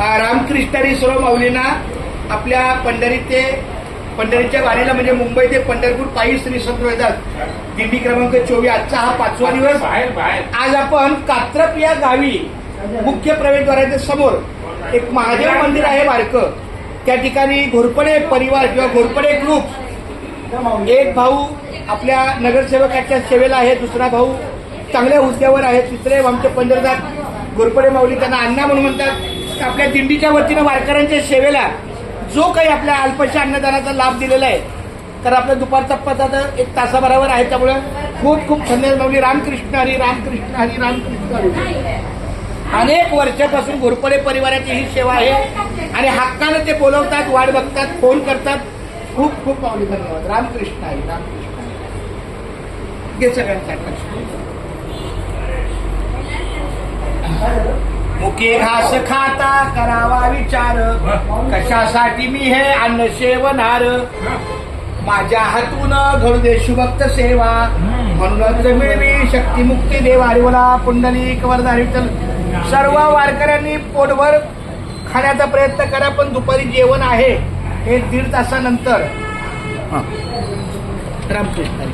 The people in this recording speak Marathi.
रामकृष्णारी सर्व माऊलींना आपल्या पंढरीच्या वारीला म्हणजे मुंबई ते पंढरपूर पायी श्री संत येतात. दिंडी क्रमांक 24. आजचा हा 5वा दिवस. आज आपण कात्रप या गावी मुख्य प्रवेशद्वाराच्या समोर एक महादेव मंदिर आहे बारकं. त्या ठिकाणी घोरपडे परिवार किंवा घोरपडे ग्रुप, एक भाऊ आपल्या नगरसेवकाच्या सेवेला आहे, दुसरा भाऊ चांगल्या हुद्द्यावर आहे, तिसरे आमचे पंढरनाथ घोरपडे माऊली, त्यांना अण्णा म्हणून म्हणतात. आपल्या दिंडीच्या वतीनं वारकऱ्यांच्या सेवेला जो काही आपल्या अल्पशा अन्नदानाचा लाभ दिलेला आहे, तर आपल्या दुपारचा पता तर 1 तासाभरावर आहे. त्यामुळे खूप खूप धन्यवाद माऊली. रामकृष्ण हरी, रामकृष्ण हरी, रामकृष्ण हरी. अनेक वर्षापासून घोरपडे परिवाराची ही सेवा आहे आणि हक्कानं ते बोलवतात, वाट बघतात, फोन करतात. खूप खूप माऊली धन्यवाद. रामकृष्ण हरी, रामकृष्ण हरी. हे सगळ्यांसाठी मुके घास खाता करावा विचार, कशासाठी मी हे अन्न सेवनार, माझ्या हातून घडू दे शुभक्त सेवा, म्हणूनच मिळवी शक्ती मुक्ती देवा. हरिवला पुंडलिक वरदा विठ्ठल. सर्व वारकऱ्यांनी पोटभर खाण्याचा प्रयत्न करा, पण दुपारी जेवण आहे हे 1.5 तासानंतर. रामकृष्ण.